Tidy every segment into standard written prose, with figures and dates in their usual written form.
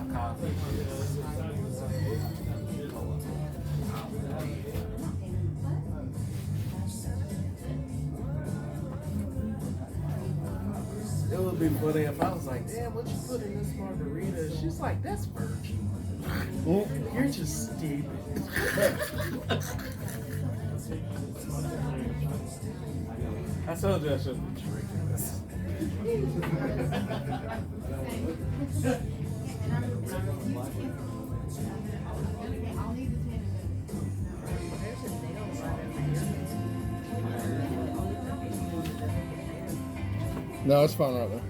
my coffee is. It would be funny if I was like, damn, what you put in this margarita? She's like, that's virgin. You're just stupid. I told you I shouldn't be drinking this. No, it's fine right there.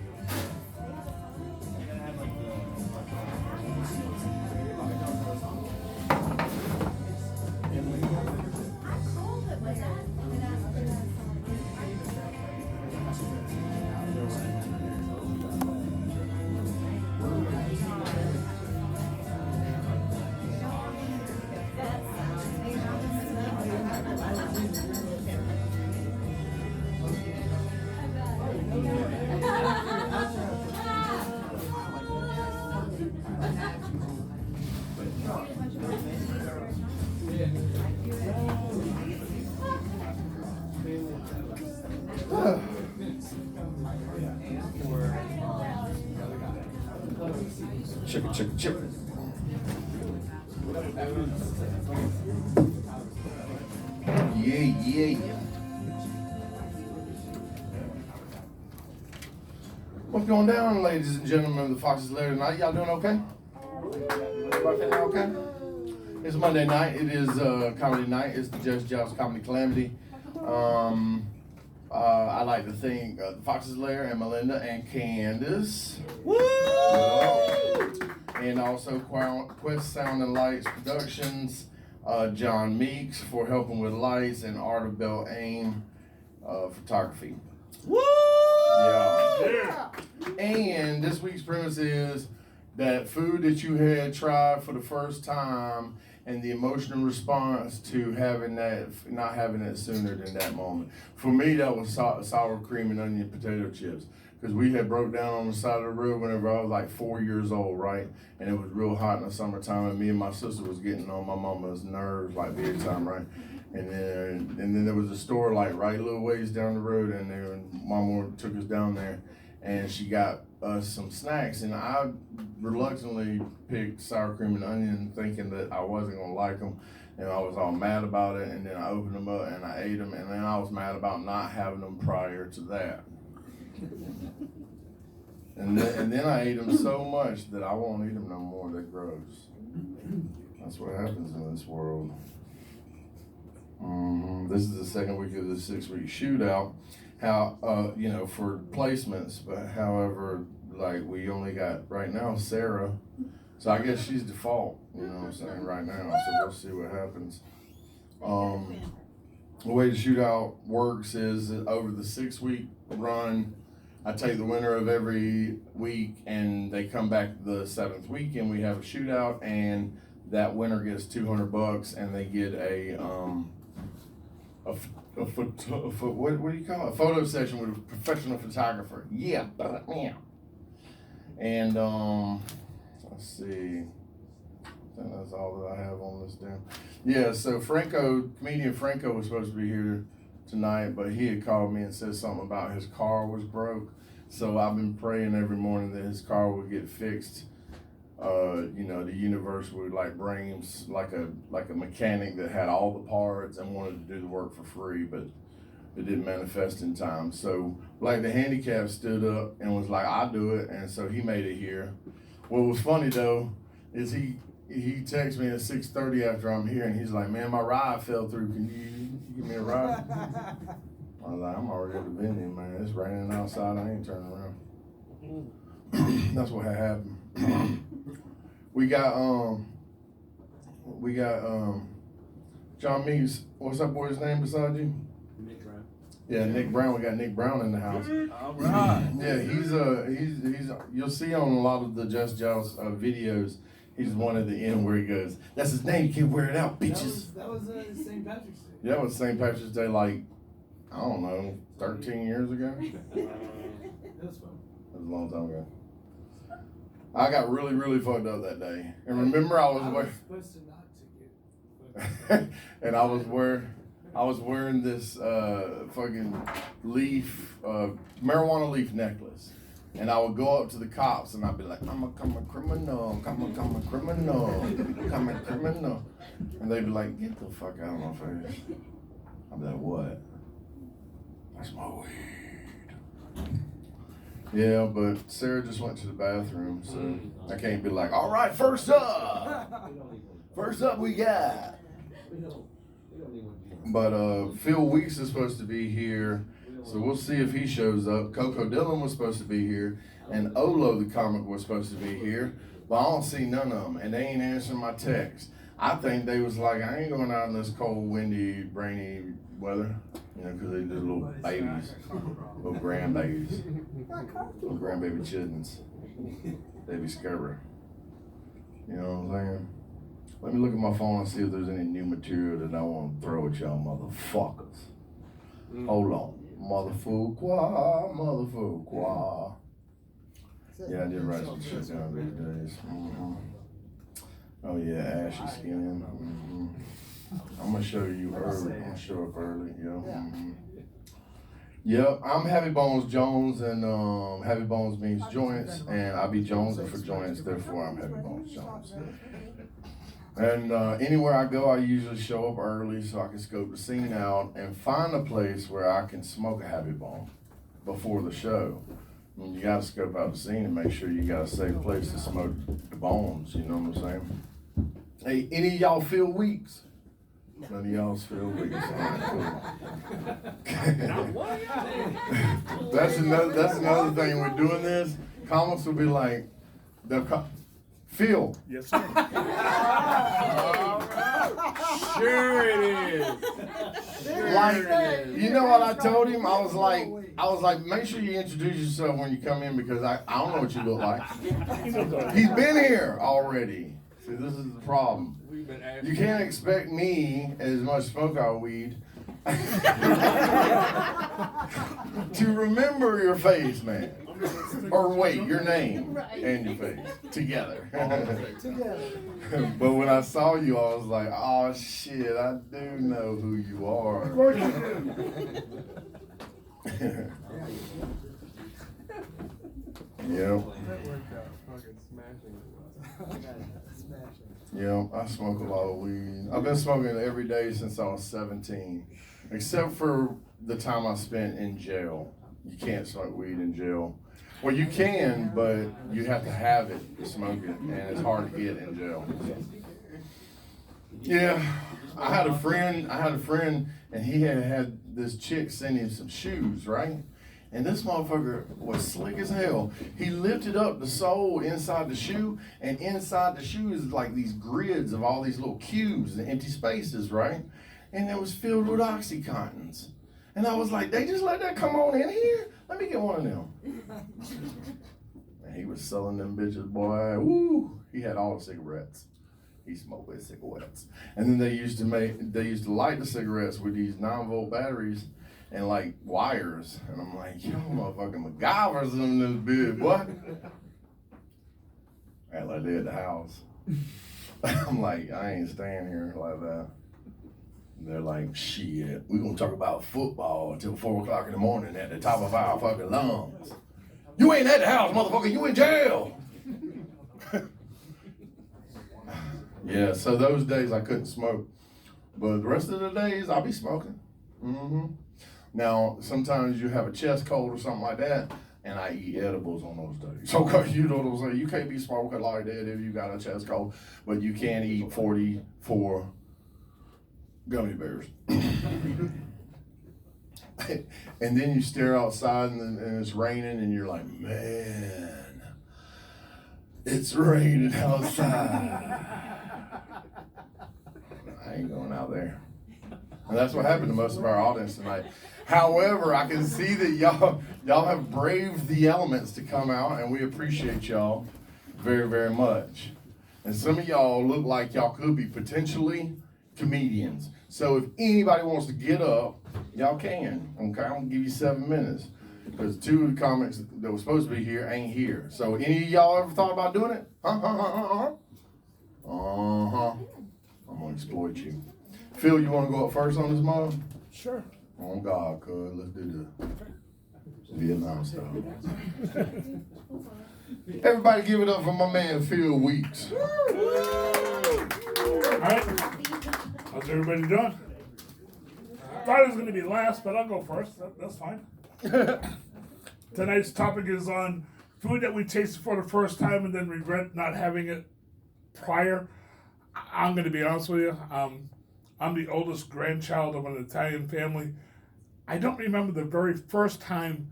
Chicka, chicka, chicka. Yeah. What's going down, ladies and gentlemen of the Fox's Lair tonight? Y'all doing okay? Everybody feeling okay? It's Monday night. It is comedy night. It's the Joust Comedy Calamity. I like to thank the Fox's Lair and Melinda and Candace. Woo! And also Quest Sound and Lights Productions, John Meeks for helping with lights, and Art of Bell Aim photography. Woo! Yeah. And this week's premise is that food that you had tried for the first time and the emotional response to having that, not having it sooner than that moment. For me, that was sour cream and onion potato chips. Because we had broke down on the side of the road whenever I was like 4 years old, right? And it was real hot in the summertime, and me and my sister was getting on my mama's nerves like big time, right? And then there was a store like right a little ways down the road, and Mama took us down there, and she got us some snacks, and I reluctantly picked sour cream and onion, thinking that I wasn't gonna like them, and I was all mad about it. And then I opened them up and I ate them, and then I was mad about not having them prior to that. And then I ate them so much that I won't eat them no more. They're gross. That's what happens in this world. This is the second week of the 6-week shootout. How for placements, but however, like we only got right now Sarah, so I guess she's default. You know what I'm saying right now. So we'll see what happens. The way the shootout works is over the 6-week run, I take the winner of every week, and they come back the 7th week, and we have a shootout, and that winner gets $200, and they get what do you call it? A photo session with a professional photographer. Yeah. And let's see. I think that's all that I have on this down. Yeah. So comedian Franco was supposed to be here tonight, but he had called me and said something about his car was broke. So I've been praying every morning that his car would get fixed. The universe would like bring him like a mechanic that had all the parts and wanted to do the work for free, but it didn't manifest in time. So like the handicap stood up and was like, I'll do it. And so he made it here. What was funny though is he texts me at 6:30 after I'm here, and he's like, man, my ride fell through. Can you give me a ride? I was like, I'm already at the venue, man. It's raining outside. I ain't turning around. That's what had happened. We got John Meeks. What's that boy's name beside you? Nick Brown. Yeah, Nick Brown. We got Nick Brown in the house. All right. Yeah, he's you'll see on a lot of the Just Joust videos. He's one at the end where he goes, "That's his name. You can't wear it out, bitches." That was St. Patrick's Day. Yeah, it was St. Patrick's Day, like I don't know, 13 years ago. That's fun. That was a long time ago. I got really, really fucked up that day. And remember, I was wearing, supposed to not to get. and I was wearing this fucking leaf, marijuana leaf necklace. And I would go up to the cops and I'd be like, I'm a criminal, I'm a criminal. And they'd be like, get the fuck out of my face. I'd be like, what? That's my weed. Yeah, but Sarah just went to the bathroom, so I can't be like, all right, first up we got. But Phil Weeks is supposed to be here, so we'll see if he shows up. Coco Dillon was supposed to be here, and Olo the comic was supposed to be here, but I don't see none of them, and they ain't answering my text. I think they was like, I ain't going out in this cold, windy, rainy weather, you know, because they just little babies, little grandbabies, little grandbaby childrens. They be scary. You know what I'm saying? Let me look at my phone and see if there's any new material that I want to throw at y'all motherfuckers. Hold on. Motherfucker. Yeah, I did write some shit down these days. Oh yeah, ashy skin. I'm gonna show you early. I'm gonna show up early, Yep, I'm Heavy Bones Jones, and Heavy Bones means joints, and I be jonesing for joints, therefore I'm Heavy Bones Jones. And anywhere I go, I usually show up early so I can scope the scene out and find a place where I can smoke a Heavy Bone before the show. And you gotta scope out the scene and make sure you got a safe place to smoke the bones, you know what I'm saying? Hey, any of y'all feel weeks? None of y'all's feel weeks. That's another thing. We're doing this. Comics will be like, Phil. Yes, sir. Sure it is. Like, you know what I told him? I was like, make sure you introduce yourself when you come in because I don't know what you look like. He's been here already. See, this is the problem. You can't expect me, as much smoke out weed, to remember your face, man. Or wait, your name and your face together. But when I saw you, I was like, oh shit, I do know who you are. Yep. Yeah, I smoke a lot of weed. I've been smoking every day since I was 17, except for the time I spent in jail. You can't smoke weed in jail. Well, you can, but you have to have it to smoke it, and it's hard to get in jail. Yeah, I had a friend, and he had this chick send him some shoes, right? And this motherfucker was slick as hell. He lifted up the sole inside the shoe, and inside the shoe is like these grids of all these little cubes and empty spaces, right? And it was filled with Oxycontins. And I was like, they just let that come on in here? Let me get one of them. And he was selling them bitches, boy. Woo! He had all the cigarettes. He smoked with cigarettes. And then they used to light the cigarettes with these 9-volt batteries and like wires. And I'm like, yo, motherfucking MacGyver's in this bitch, boy. Act like they at the house. I'm like, I ain't staying here like that. They're like, shit, we gonna talk about football until 4 o'clock in the morning at the top of our fucking lungs. You ain't at the house, motherfucker, you in jail. Yeah, so those days I couldn't smoke. But the rest of the days, I'll be smoking. Now, sometimes you have a chest cold or something like that, and I eat edibles on those days. So, cause you know what I'm saying? You can't be smoking like that if you got a chest cold, but you can eat 44 gummy bears. And then you stare outside and it's raining and you're like, man, it's raining outside. I ain't going out there. And that's what happened to most of our audience tonight. However, I can see that y'all have braved the elements to come out, and we appreciate y'all very, very much. And some of y'all look like y'all could be potentially comedians. So if anybody wants to get up, y'all can. Okay, I'm gonna give you 7 minutes. Because 2 of the comics that were supposed to be here ain't here. So any of y'all ever thought about doing it? Uh-huh. I'm gonna exploit you. Phil, you wanna go up first on this month? Sure. Oh God, cuz, let's do the Vietnam style. Everybody give it up for my man Phil Weeks. All right. How's everybody doing? Thought it was going to be last, but I'll go first. That's fine. Tonight's topic is on food that we tasted for the first time and then regret not having it prior. I'm going to be honest with you. I'm the oldest grandchild of an Italian family. I don't remember the very first time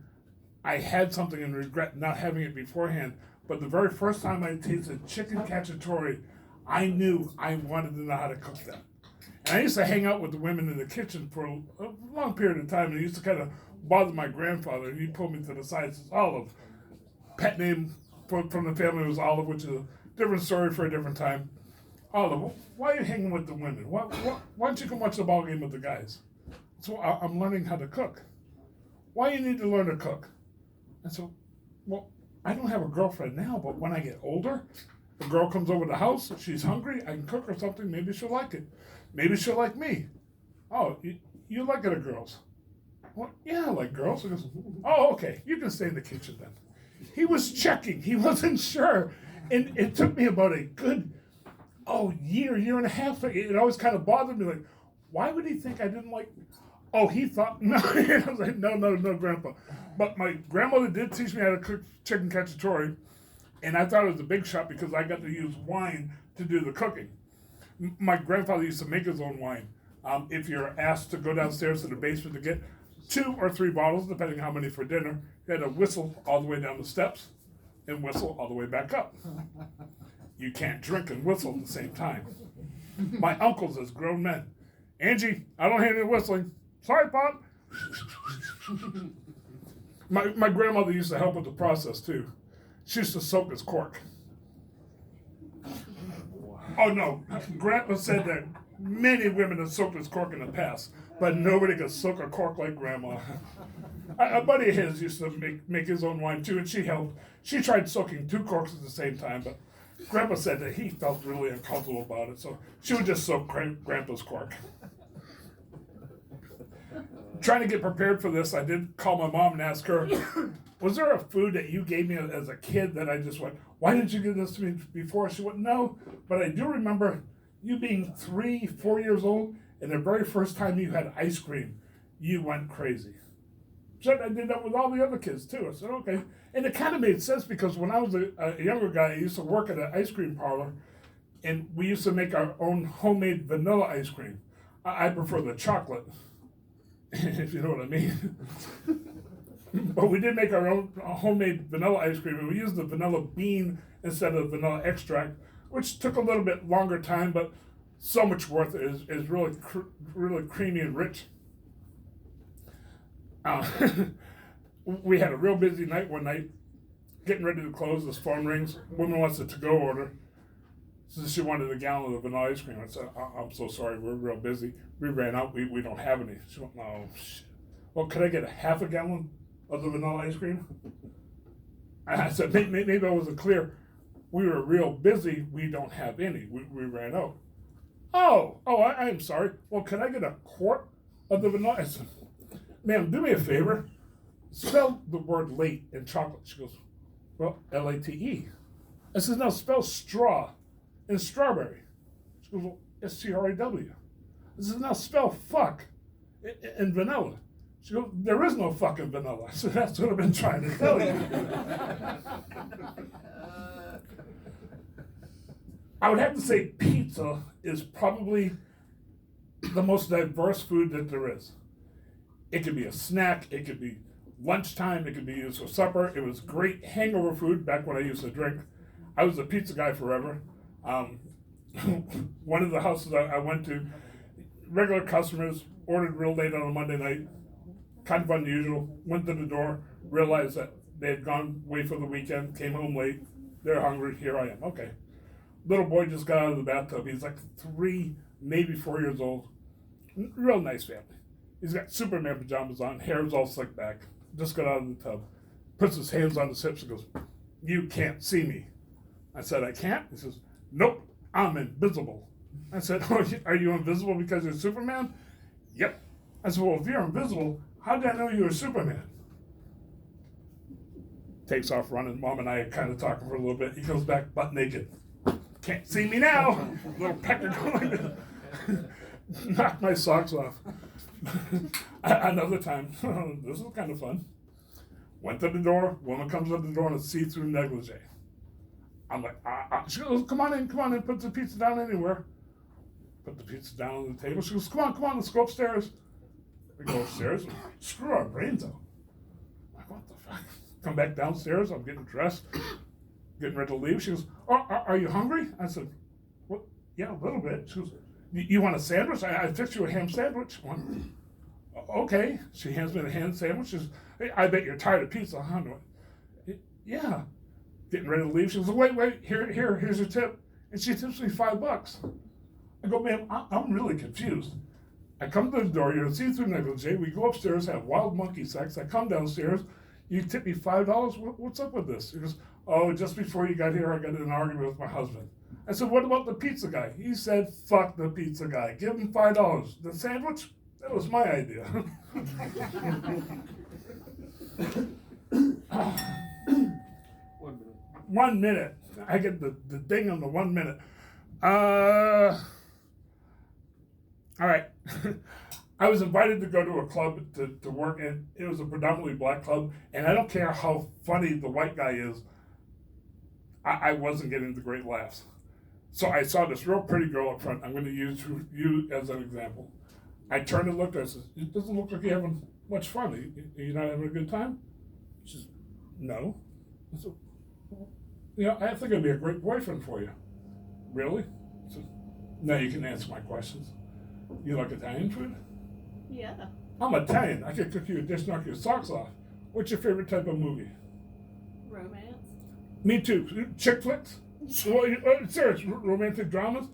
I had something and regret not having it beforehand, but the very first time I tasted chicken cacciatore, I knew I wanted to know how to cook that. And I used to hang out with the women in the kitchen for a long period of time, and it used to kind of bother my grandfather, and he pulled me to the side and says, Olive, pet name from the family was Olive, which is a different story for a different time. Olive, why are you hanging with the women? Why don't you come watch the ball game with the guys? So I'm learning how to cook. Why you need to learn to cook? And so, well, I don't have a girlfriend now, but when I get older, the girl comes over the house, she's hungry, I can cook her something, maybe she'll like it. Maybe she'll like me. Oh, you like other girls? Well, yeah, I like girls. He goes, oh, okay, you can stay in the kitchen then. He was checking, he wasn't sure. And it took me about a good, year and a half. It always kind of bothered me, like, why would he think I didn't like, he thought, no. I was like, no, Grandpa. But my grandmother did teach me how to cook chicken cacciatore, and I thought it was a big shot because I got to use wine to do the cooking. My grandfather used to make his own wine. If you're asked to go downstairs to the basement to get 2 or 3 bottles, depending how many for dinner, you had to whistle all the way down the steps and whistle all the way back up. You can't drink and whistle at the same time. My uncles as grown men, Angie, I don't hear any whistling. Sorry, Pop. My grandmother used to help with the process too. She used to soak his cork. Oh no, Grandpa said that many women have soaked his cork in the past, but nobody could soak a cork like Grandma. A buddy of his used to make his own wine too, and she helped. She tried soaking 2 corks at the same time, but Grandpa said that he felt really uncomfortable about it, so she would just soak Grandpa's cork. Trying to get prepared for this, I did call my mom and ask her, was there a food that you gave me as a kid that I just went, why didn't you give this to me before? She went, no, but I do remember you being 3, 4 years old, and the very first time you had ice cream, you went crazy. She said I did that with all the other kids too. I said, okay. And it kind of made sense because when I was a younger guy, I used to work at an ice cream parlor, and we used to make our own homemade vanilla ice cream. I prefer the chocolate, if you know what I mean. But we did make our own homemade vanilla ice cream, and we used the vanilla bean instead of vanilla extract, which took a little bit longer time, but so much worth it. Is really really creamy and rich. We had a real busy night one night, getting ready to close. This phone rings. Woman wants a to-go order. So she wanted a gallon of vanilla ice cream. I said, I'm so sorry, we're real busy. We ran out, we don't have any. She went, no, shit. Well, could I get a half a gallon of the vanilla ice cream? And I said, maybe I wasn't clear. We were real busy, we don't have any. We ran out. I'm sorry. Well, can I get a quart of the vanilla? I said, ma'am, do me a favor. Spell the word late in chocolate. She goes, well, Late. I said, no, spell straw in strawberry. She goes, well, STRAW. I said, now spell fuck in vanilla. She goes, there is no fucking vanilla. I said, that's what I've been trying to tell you. I would have to say pizza is probably the most diverse food that there is. It could be a snack, it could be lunchtime, it could be used for supper. It was great hangover food back when I used to drink. I was a pizza guy forever. One of the houses I went to, regular customers ordered real late on a Monday night, kind of unusual, went to the door, realized that they had gone away for the weekend, came home late, they're hungry, here I am, okay. Little boy just got out of the bathtub, he's like 3, maybe 4 years old, real nice family. He's got Superman pajamas on, hair's all slicked back, just got out of the tub. Puts his hands on his hips and goes, "You can't see me." I said, "I can't?" He says, "Nope, I'm invisible." I said, "Oh, are you invisible because you're Superman?" "Yep." I said, "Well, if you're invisible, how did I know you were Superman?" Takes off running. Mom and I are kind of talking for a little bit. He comes back butt naked. "Can't see me now." Little pecker going. Knocked my socks off. Another time, this is kind of fun. Went to the door. Woman comes up the door in a see-through negligee. I'm like, she goes, come on in, put the pizza down anywhere. Put the pizza down on the table. She goes, come on, let's go upstairs. We go upstairs, screw our brains out. I'm like, what the fuck? Come back downstairs, I'm getting dressed, getting ready to leave. She goes, "Oh, are you hungry?" I said, "What? Yeah, a little bit." She goes, "You want a sandwich? I fixed you a ham sandwich." I went, "Okay." She hands me the ham sandwich. She goes, "Hey, I bet you're tired of pizza, huh?" "Yeah." Getting ready to leave. She goes, wait, here's your tip. And she tips me $5. I go, "Ma'am, I'm really confused." I come to the door, you're a see-through negligee. We go upstairs, have wild monkey sex. I come downstairs, you tip me $5. What's up with this? He goes, "Oh, just before you got here, I got in an argument with my husband." I said, "What about the pizza guy?" He said, "Fuck the pizza guy. Give him $5. The sandwich? That was my idea." 1 minute. I get the ding on the 1 minute. All right. I was invited to go to a club to work, and it was a predominantly black club, and I don't care how funny the white guy is, I wasn't getting the great laughs. So I saw this real pretty girl up front. I'm going to use you as an example. I turned and looked at her. I said, "It doesn't look like you're having much fun. Are you not having a good time?" She says, "No." I said, "I think I'd be a great boyfriend for you." "Really?" I said, "Now you can answer my questions. You like Italian food?" Yeah. "I'm Italian. I could cook you a dish, knock your socks off. What's your favorite type of movie?" Romance. "Me too. Chick flicks?" Serious, romantic dramas?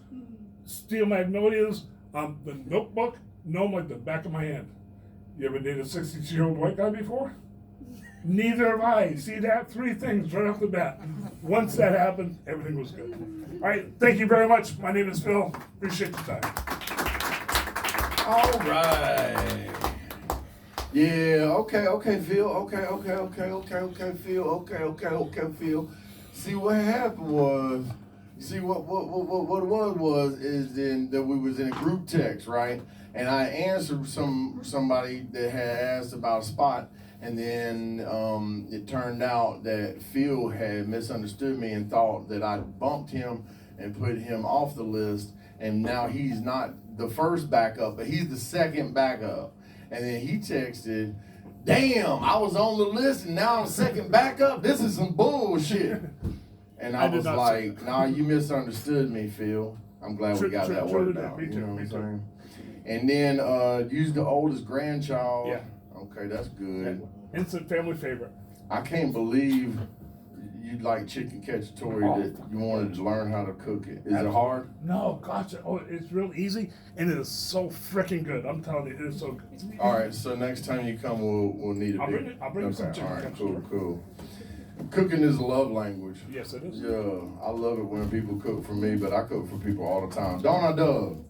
Steel Magnolias, The Notebook? Know 'em like the back of my hand. You ever dated a 62-year-old white guy before? Neither have I. See that? 3 things right off the bat. Once that happened, everything was good. All right, thank you very much. My name is Phil. Appreciate your time. All right. Yeah, okay, Phil. Okay, Phil. Phil. See what happened was, what it was is then that we was in a group text, right? And I answered somebody that had asked about a spot, and then it turned out that Phil had misunderstood me and thought that I bumped him and put him off the list, and now he's not the first backup, but he's the second backup. And then he texted, "Damn, I was on the list and now I'm second backup. This is some bullshit." And I was like, "Nah, you misunderstood me, Phil. I'm glad we got that worked out." You know what I'm saying? And then use the oldest grandchild. Yeah. Okay, that's good. Instant family favorite. I can't believe you like chicken cacciatore that you wanted to learn how to cook it. Is it hard? No, gotcha. Oh, it's real easy, and it is so freaking good. I'm telling you, it is so good. All right, so next time you come, we'll need a I'll big. bring you some chicken all right, cacciatore. cool. Cooking is a love language. Yes, it is. Yeah, I love it when people cook for me, but I cook for people all the time. Don't I, Doug?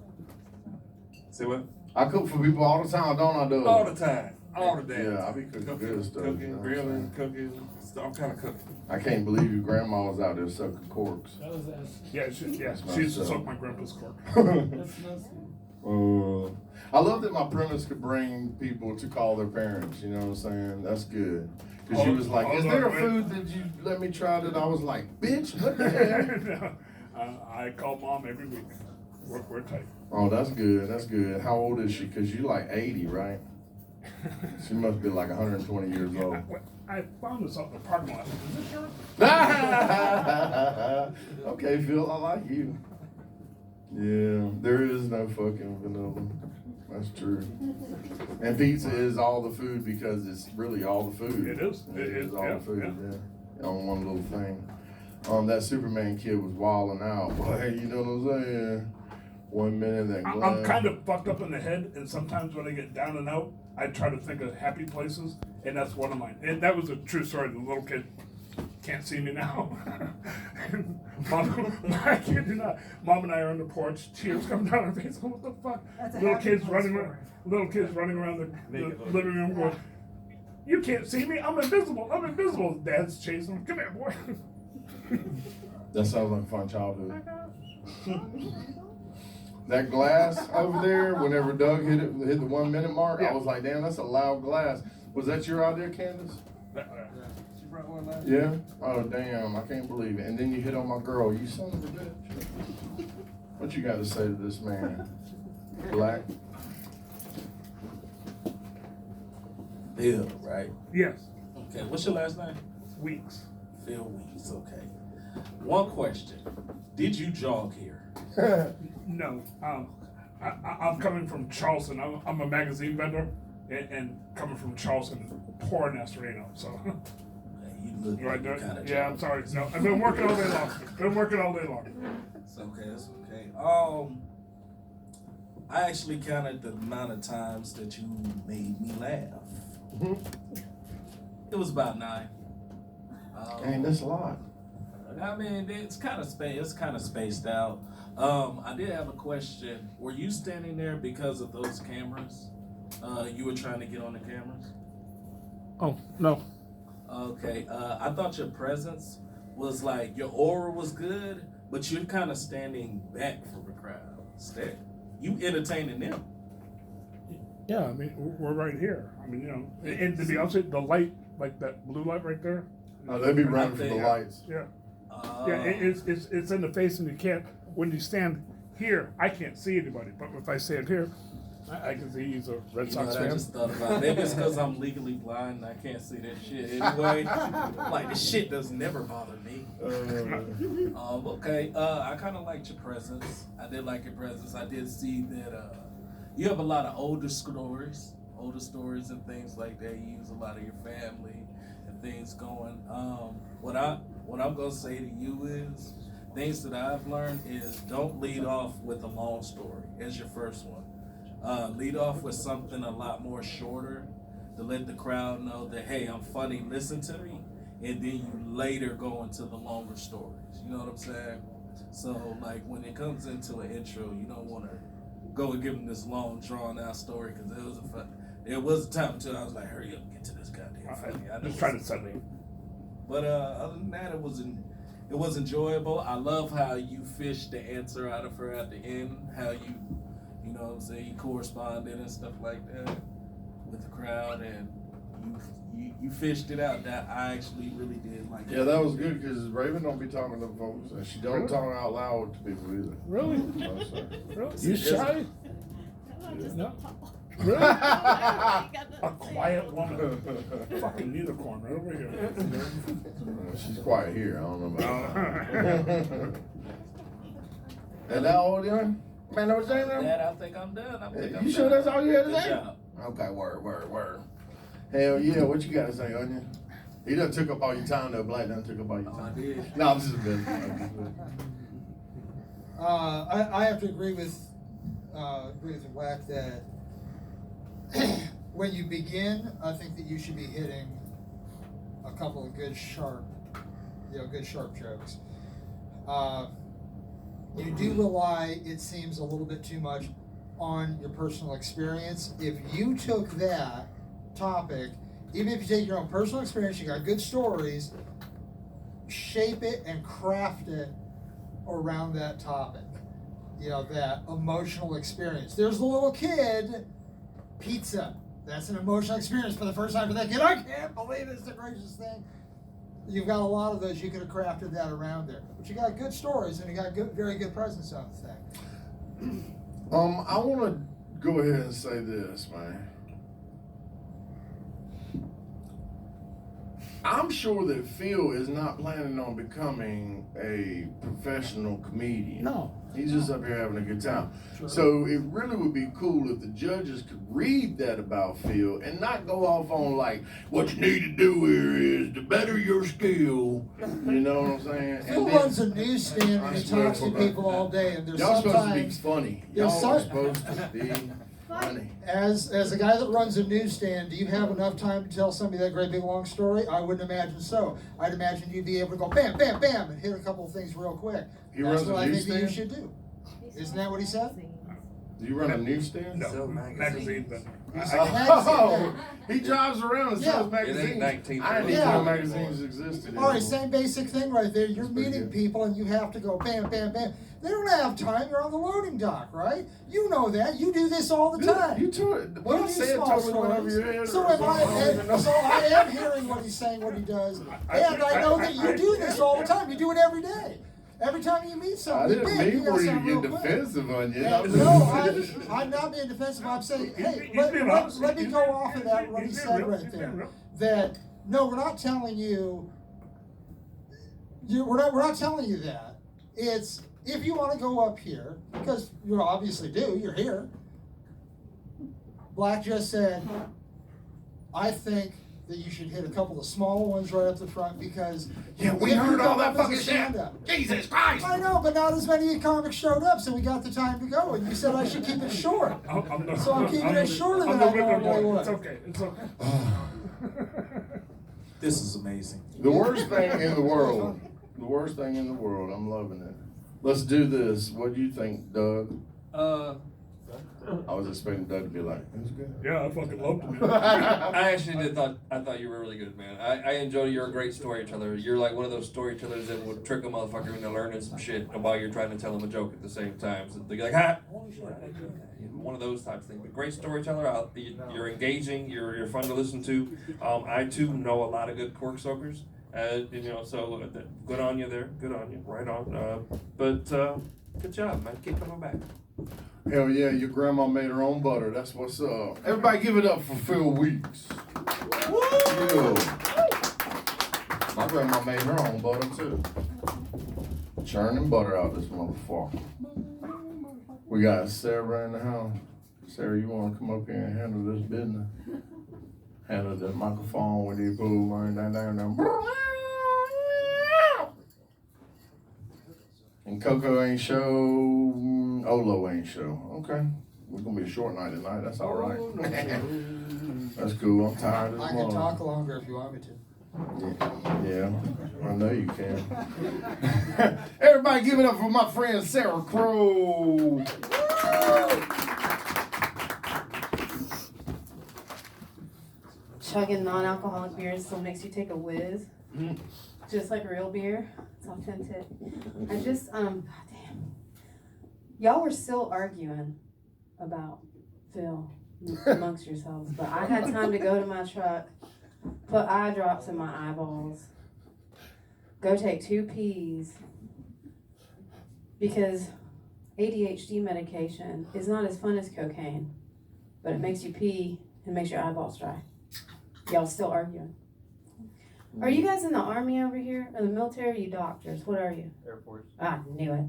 Say what? I cook for people all the time, don't I, Doug? All the time. All the damn Yeah, I time. be cooking good stuff. Cooking, you know what I'm grilling, saying? cooking, all kind of cooking. I can't believe your grandma was out there sucking corks. That was that. Yeah, she used to suck my grandpa's cork. That's nuts. I love that my premise could bring people to call their parents, you know what I'm saying? That's good. Because she was like, "Is there a food that you let me try that?" I was like, "Bitch, what the hell?" I call mom every week. We're tight. Oh, that's good. How old is she? Because you like 80, right? She must be like 120 years old. I found this out in the parking lot. Is this yours? Okay, Phil, I like you. Yeah, there is no fucking vanilla. That's true. And pizza is all the food because it's really all the food. It is. It is all yeah, the food, yeah. yeah. On one little thing. That Superman kid was wilding out. Boy, you know what I'm saying? 1 minute, then I'm kind of fucked up in the head, and sometimes when I get down and out, I try to think of happy places, and that's one of mine. And that was a true story. The little kid can't see me now. Mom, I kid you not. Mom and I are on the porch, tears come down her face. What the fuck? That's a Little happy kids fun running, story. little kids running around the living room going, "You can't see me. I'm invisible. I'm invisible." Dad's chasing him. Come here, boy. That sounds like a fun childhood. That glass over there, whenever Doug hit the 1 minute mark, I was like, damn, that's a loud glass. Was that your idea, Candace? She brought one last Yeah? Oh, damn, I can't believe it. And then you hit on my girl, you son of a bitch. What you got to say to this man? Black? Bill, right? Yes. Okay, what's your last name? Weeks. Phil Weeks, okay. One question. Did you jog here? No. I'm coming from Charleston. I'm a magazine vendor, and coming from Charleston, pouring Estorino. So. Okay, you look Right there. kind of Yeah, I'm sorry. No, I've been working all day long. Been working all day long. It's okay, it's okay. I actually counted the amount of times that you made me laugh. It was about 9. Dang, that's a lot. I mean, it's kind of spaced out. I did have a question. Were you standing there because of those cameras? You were trying to get on the cameras? Oh no. Okay. I thought your presence was like, your aura was good, but you're kind of standing back from the crowd. You entertaining them. Yeah, I mean we're right here. I mean and to be honest, with you, the light, like that blue light right there. Oh, they be running for the lights. Yeah. Yeah, it's in the face, and you can't. When you stand here, I can't see anybody. But if I stand here, I can see he's a Red You know Sox what I fan. just thought about? Maybe it's because I'm legally blind and I can't see that shit anyway. Like, this shit does never bother me. Okay, I kind of liked your presence. I did like your presence. I did see that you have a lot of older stories and things like that. You use a lot of your family and things going. What I'm gonna say to you is, things that I've learned is don't lead off with a long story as your first one. Lead off with something a lot more shorter to let the crowd know that, hey, I'm funny, listen to me. And then you later go into the longer stories. You know what I'm saying? So, like, when it comes into an intro, you don't want to go and give them this long, drawn-out story, because there was a time until I was like, hurry up, get to this goddamn funny. I Just trying to set me. But other than that, it was enjoyable. I love how you fished the answer out of her at the end, how you know what I'm saying, you corresponded and stuff like that with the crowd, and you fished it out. That I actually really did like. Yeah, that was good because Raven don't be talking to folks, and she don't talk out loud to people either. Really? No, sir. Really? You shy? No. Really? A quiet woman. Fucking unicorn right over here. She's quiet here. I don't know about that. And that old young man, that was saying that. Dad, I think I'm done. You sure that's all you had to Good say? job. Okay, word. Hell yeah, what you gotta say, Onion? He done took up all your time though, Black done took up all your Oh, I time. did. No, I'm just kidding. I have to agree with Wack that when you begin, I think that you should be hitting a couple of good sharp jokes. You do rely, it seems, a little bit too much on your personal experience. If you took that topic, even if you take your own personal experience, you got good stories, shape it and craft it around that topic. You know, that emotional experience. There's the little kid, pizza. That's an emotional experience for the first time for that kid. I can't believe it's the greatest thing. You've got a lot of those. You could have crafted that around there. But you got good stories and you got very good presence on the thing. I want to go ahead and say this, man. I'm sure that Phil is not planning on becoming a professional comedian. No. He's just up here having a good time. Sure. So it really would be cool if the judges could read that about Phil and not go off on like, what you need to do here is to better your skill. You know what I'm saying? Phil runs a newsstand and he talks to people all day, and there's Y'all supposed to be sometimes funny. There's Y'all are some- supposed to be Funny. As a guy that runs a newsstand, do you have enough time to tell somebody that great big long story? I wouldn't imagine so. I'd imagine you'd be able to go bam, bam, bam, and hit a couple of things real quick. He That's runs a what I think that you newsstand? should do. Isn't that what he said? Do you run a newsstand? No, Sell magazine, but Oh, he drives around and sells Yeah. It ain't magazines. 1930. I didn't Yeah. even know magazines existed. All right, anymore. same basic thing right there. You're That's pretty meeting good. people and you have to go bam, bam, bam. They don't have time. You're on the loading dock, right? You know that. You do this all the time. You told what You I do said small totally went over stories. your head. So or am something. I don't even know. so I am hearing what he's saying, what he does, and I know that you do this all the time. You do it every day. Every time you meet I somebody, didn't big, mean you gotta for you sound to real get quick. defensive on you. And no, I'm not being defensive. I'm saying, hey, He's let being honest. me go off of that, what he He's being said real. right He's being there. real. That, no, we're not telling you, we're not telling you that. It's, if you want to go up here, because you obviously do, you're here. Black just said, I think that you should hit a couple of smaller ones right up the front because Yeah, we if you heard all come that up as a fucking shit. stand-up- Jesus Christ! I know, but not as many comics showed up, so we got the time to go. And you said I should keep it short. So I'm keeping it shorter than the I Ripping normally Boy. would. It's okay. It's okay. This is amazing. The worst thing in the world. The worst thing in the world. I'm loving it. Let's do this. What do you think, Doug? I was expecting Doug to be like, it was good. Yeah, I fucking loved it. I actually I thought you were really good, man. I enjoy you're a great storyteller. You're like one of those storytellers that would trick a motherfucker into learning some shit while you're trying to tell them a joke at the same time. So they're like, ah, holy shit, I did that. You know, one of those types of things. But great storyteller. You're engaging. You're fun to listen to. I too know a lot of good cork soakers. You know, so good on you there. Good on you. Right on. But good job, man. Keep coming back. Hell yeah, your grandma made her own butter. That's what's up. Everybody give it up for Phil Weeks. Yeah. My grandma made her own butter too. Churning butter out this motherfucker. We got Sarah in the house. Sarah, you want to come up here and handle this business? Handle the microphone with you, boo, down. And Coco ain't show, Olo ain't show. Okay. We're gonna be a short night tonight, that's all right. That's cool, I'm tired of this I can morning. talk longer if you want me to. Yeah, I know you can. Everybody give it up for my friend Sarah Crow. Chugging non-alcoholic beer still makes you take a whiz. Just like real beer. It's authentic. I just, God damn. Y'all were still arguing about Phil amongst yourselves, but I had time to go to my truck, put eye drops in my eyeballs, go take 2 peas, because ADHD medication is not as fun as cocaine, but it makes you pee and makes your eyeballs dry. Y'all still arguing. Are you guys in the army over here? Or the military? Or you doctors? What are you? Air Force. I knew it.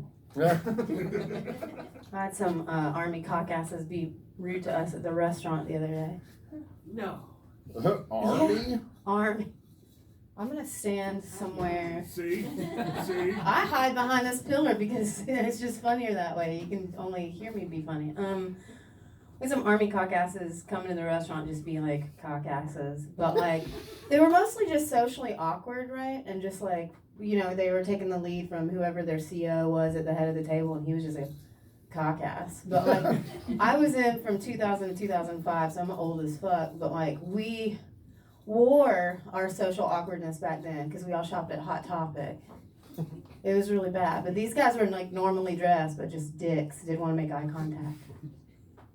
I had some army cockasses be rude to us at the restaurant the other day. No. Army? Army. I'm gonna stand somewhere. See? I hide behind this pillar because it's just funnier that way. You can only hear me be funny. With some army cockasses coming to the restaurant, just being like cockasses, but like they were mostly just socially awkward, right? And just like, you know, they were taking the lead from whoever their CO was at the head of the table, and he was just a cockass. But like, I was in from 2000 to 2005, so I'm old as fuck. But like, we wore our social awkwardness back then because we all shopped at Hot Topic. It was really bad. But these guys were like normally dressed, but just dicks. Didn't want to make eye contact.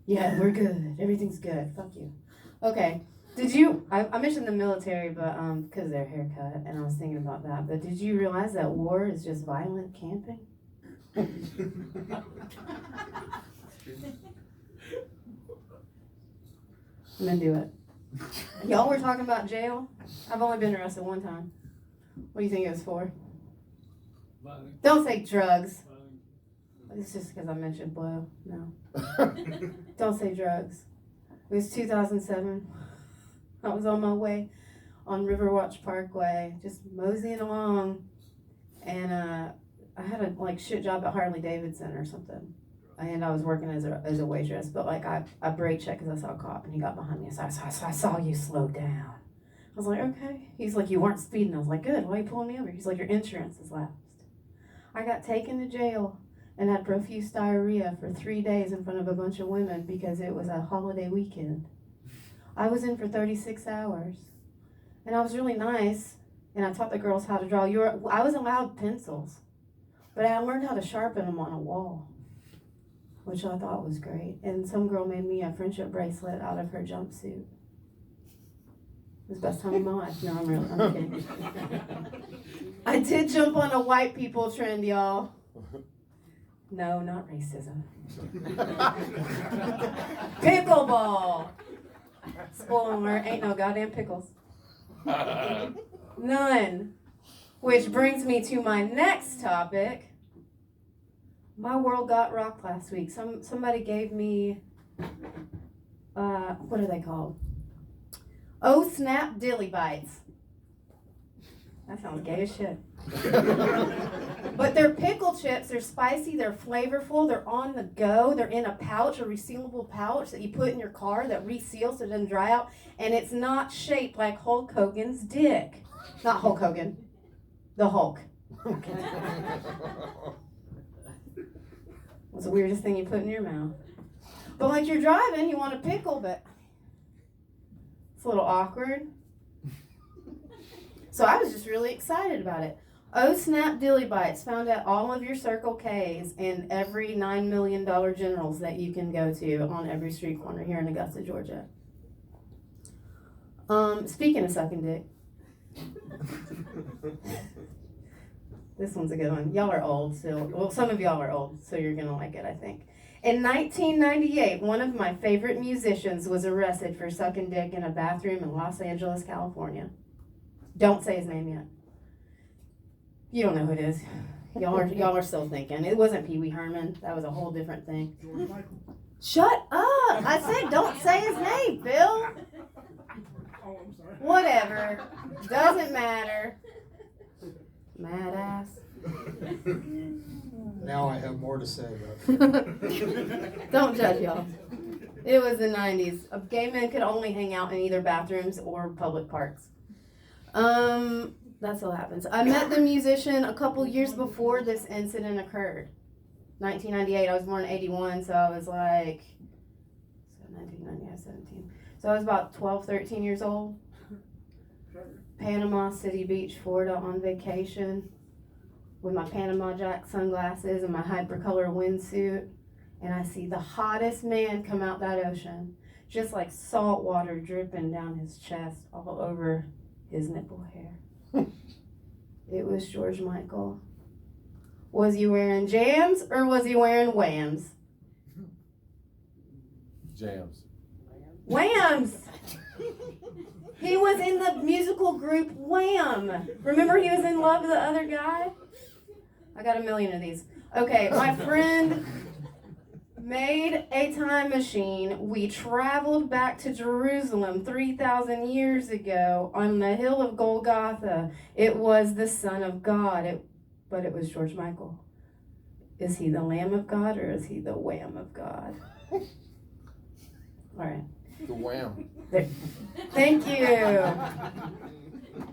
Yeah, we're good. Everything's good. Fuck you. Okay. Did you, I mentioned the military, but because of their haircut, and I was thinking about that, but did you realize that war is just violent camping? I'm gonna do it. Y'all were talking about jail? I've only been arrested one time. What do you think it was for? Don't say drugs. It's just because I mentioned blow. No. Don't say drugs. It was 2007. I was on my way on Riverwatch Parkway, just moseying along, and I had a like shit job at Harley Davidson or something. and I was working as a waitress, but like I brake checked because I saw a cop and he got behind me. So I saw you slow down. I was like, okay. He's like, you weren't speeding. I was like, good. Why are you pulling me over? He's like, your insurance is lapsed. I got taken to jail and had profuse diarrhea for 3 days in front of a bunch of women because it was a holiday weekend. I was in for 36 hours. And I was really nice, and I taught the girls how to draw. I was allowed pencils, but I learned how to sharpen them on a wall, which I thought was great. And some girl made me a friendship bracelet out of her jumpsuit. It was the best time of my life. No, I'm kidding. I did jump on a white people trend, y'all. No, not racism. Pickleball. Spoiler alert, ain't no goddamn pickles. None. Which brings me to my next topic. My world got rocked last week. Somebody gave me, what are they called? Oh snap dilly bites. That sounds gay as shit. But they're pickle chips, they're spicy, they're flavorful, they're on the go, they're in a pouch, a resealable pouch that you put in your car that reseals so it doesn't dry out, and it's not shaped like Hulk Hogan's dick. Not Hulk Hogan, the Hulk. What's the weirdest thing you put in your mouth? But like you're driving, you want a pickle, but it's a little awkward. So I was just really excited about it. Oh snap dilly bites found at all of your Circle K's and every $9 million Generals that you can go to on every street corner here in Augusta, Georgia. Speaking of sucking dick. This one's a good one. Y'all are old still. Well, some of y'all are old, so you're gonna like it, I think. In 1998, one of my favorite musicians was arrested for sucking dick in a bathroom in Los Angeles, California. Don't say his name yet. You don't know who it is. Y'all are still thinking. It wasn't Pee Wee Herman. That was a whole different thing. Shut up! I said don't say his name, Bill. Oh, I'm sorry. Whatever. Doesn't matter. Mad ass. Now I have more to say about it. Don't judge y'all. It was the 90s. Gay men could only hang out in either bathrooms or public parks. That's what happens. I met the musician a couple years before this incident occurred. 1998. I was born in 81, so I was like, 17. So I was about 12, 13 years old. Panama City Beach, Florida on vacation with my Panama Jack sunglasses and my hypercolor windsuit. And I see the hottest man come out that ocean, just like salt water dripping down his chest all over his nipple hair. It was George Michael. Was he wearing jams or was he wearing whams? Jams. Whams! He was in the musical group Wham! Remember he was in love with the other guy? I got a million of these. Okay, my friend made a time machine. We traveled back to Jerusalem 3,000 years ago on the hill of Golgotha. It was the Son of God, but it was George Michael. Is he the Lamb of God or is he the Wham of God? All right. The Wham. Thank you.